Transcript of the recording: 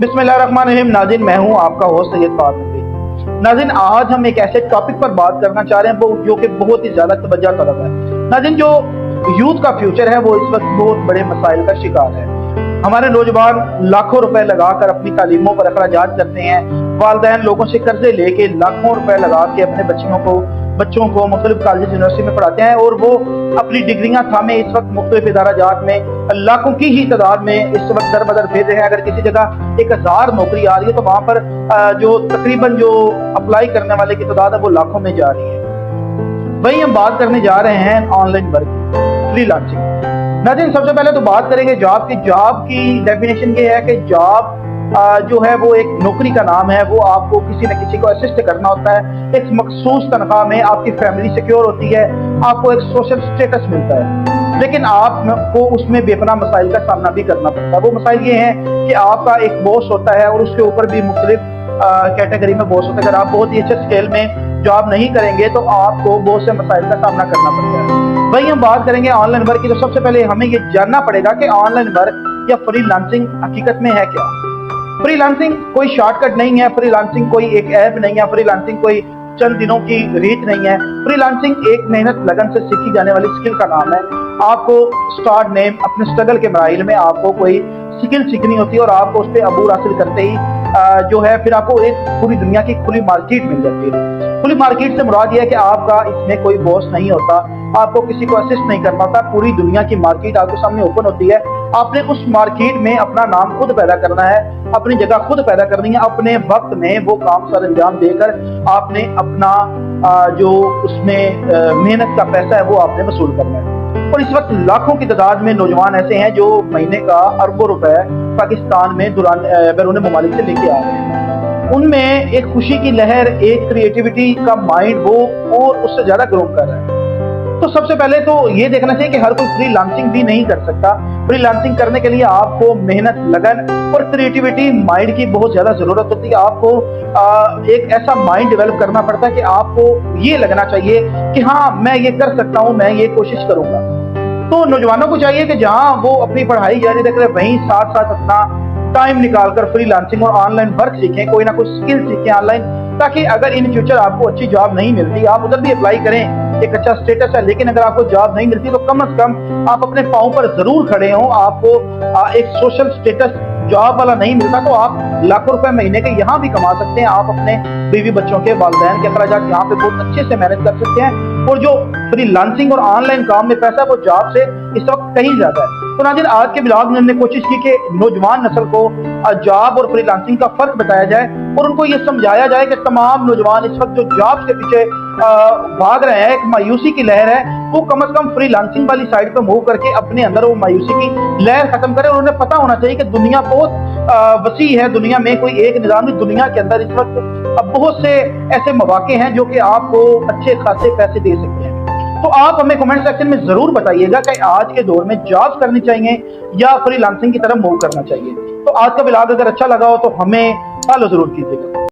बिस्मिल्लाहिर्रहमानिर्रहीम। नाज़रीन, मैं हूं आपका होस्ट सैयद फ़ात नकवी। नाज़रीन, आज हम एक ऐसे टॉपिक पर बात करना चाह रहे हैं वो जो कि बहुत ही ज़्यादा तवज्जो तलब है। नाज़रीन, जो यूथ का फ्यूचर है वो इस वक्त बहुत बड़े मसाइल का शिकार है। हमारे नौजवान लाखों रुपए लगाकर अपनी तालीमों पर अखराजात करते हैं। वालिदैन लोगों से कर्जे लेके लाखों रुपए लगा के अपने बच्चों को मुख्तलिफ कॉलेज यूनिवर्सिटी में पढ़ाते हैं और वो अपनी डिग्रियां थामे इस वक्त मुख्तलिफ इदाराजात में लाखों की ही तादाद में इस वक्त दर बदर फिर रहे हैं। अगर किसी जगह 1000 नौकरी आ रही है तो वहां पर जो तकरीबन जो अप्लाई करने वाले की तादाद है वो लाखों में जा रही है। वही हम बात करने जा रहे हैं ऑनलाइन वर्क, फ्रीलांसिंग। नाज़रीन, सबसे पहले तो बात करेंगे जॉब की। जॉब की डेफिनेशन ये है कि जॉब जो है वो एक नौकरी का नाम है। वो आपको किसी न किसी को असिस्ट करना होता है। एक मखसूस तनख्वाह में आपकी फैमिली सिक्योर होती है, आपको एक सोशल स्टेटस मिलता है, लेकिन आपको उसमें बेपनाह मसाइल का सामना भी करना पड़ता है। वो मसाइल ये हैं कि आपका एक बॉस होता है और उसके ऊपर भी मुख्तलिफ कैटेगरी में बॉस होता है। अगर आप बहुत ही अच्छे स्केल में जॉब नहीं करेंगे तो आपको बहुत से मसाइल का सामना करना पड़ता है। वही हम बात करेंगे ऑनलाइन वर्क की। तो सबसे पहले हमें ये जानना पड़ेगा कि ऑनलाइन वर्क या फ्रीलांसिंग हकीकत में है क्या। फ्रीलांसिंग कोई शॉर्टकट नहीं है, फ्रीलांसिंग कोई एक ऐप नहीं है, फ्रीलांसिंग कोई चंद दिनों की रीत नहीं है। फ्रीलांसिंग एक मेहनत लगन से सीखी जाने वाली स्किल का नाम है। आपको स्टार्ट नेम अपने स्ट्रगल के मराइल में आपको कोई स्किल सीखनी होती है और आपको उस पर अबूर हासिल करते ही जो है फिर आपको एक पूरी दुनिया की खुली मार्केट मिल जाती है। खुली मार्केट से मुराद यह है कि आपका इसमें कोई बॉस नहीं होता, आपको किसी को असिस्ट नहीं करना होता। पूरी दुनिया की मार्केट आपके सामने ओपन होती है। आपने उस मार्केट में अपना नाम खुद पैदा करना है, अपनी जगह खुद पैदा करनी है। अपने वक्त में वो काम सर अंजाम देकर आपने अपना जो उसमें मेहनत का पैसा है वो आपने वसूल करना है। और इस वक्त लाखों की तादाद में नौजवान ऐसे हैं जो महीने का अरबों रुपए पाकिस्तान में बैरून मुमालिक से लेके आ रहे हैं। उनमें एक खुशी की लहर, एक क्रिएटिविटी का माइंड वो और उससे ज्यादा ग्रो कर रहा है। तो सबसे पहले तो ये देखना चाहिए कि हर कोई फ्रीलांसिंग भी नहीं कर सकता। फ्रीलांसिंग करने के लिए आपको मेहनत, लगन और क्रिएटिविटी माइंड की बहुत ज्यादा जरूरत होती है। आपको एक ऐसा माइंड डेवलप करना पड़ता है कि आपको ये लगना चाहिए कि हाँ, मैं ये कर सकता हूँ, मैं ये कोशिश करूंगा। तो नौजवानों को चाहिए कि जहां वो अपनी पढ़ाई जारी रख रहे वहीं साथ साथ अपना टाइम निकालकर फ्रीलांसिंग और ऑनलाइन वर्क सीखें, कोई ना कोई स्किल सीखें ऑनलाइन, ताकि अगर इन फ्यूचर आपको अच्छी जॉब नहीं मिलती, आप उधर भी अप्लाई करें, एक अच्छा स्टेटस है, लेकिन अगर आपको जॉब नहीं मिलती तो कम से कम आप अपने पांव पर जरूर खड़े हों। आपको एक सोशल स्टेटस जॉब वाला नहीं मिलता तो आप लाखों रुपए महीने के यहाँ भी कमा सकते हैं। आप अपने बीवी बच्चों के वालिदैन के अखराजात यहाँ पे बहुत अच्छे से मैनेज कर सकते हैं। और जो फ्रीलांसिंग और ऑनलाइन काम में पैसा वो जॉब से इस वक्त कहीं ज्यादा है। तो नाज़रीन, आज के ब्लॉग में हमने कोशिश की कि नौजवान नस्ल को जॉब और फ्रीलांसिंग का फर्क बताया जाए और उनको ये समझाया जाए कि तमाम नौजवान इस वक्त जो जॉब के पीछे भाग रहे हैं, एक मायूसी की लहर है, वो कम से कम फ्रीलांसिंग वाली साइड पे मूव करके अपने अंदर वो मायूसी की लहर खत्म करे। और उन्हें पता होना चाहिए कि दुनिया बहुत वसी है, दुनिया में कोई एक निजाम नहीं। दुनिया के अंदर इस वक्त अब बहुत से ऐसे मौके हैं जो कि आपको अच्छे खासे पैसे दे सकते हैं। तो आप हमें कमेंट सेक्शन में जरूर बताइएगा कि आज के दौर में जॉब करनी चाहिए या फ्रीलांसिंग की तरफ मूव करना चाहिए। तो आज का ब्लॉग अगर अच्छा लगा हो तो हमें फॉलो जरूर कीजिएगा।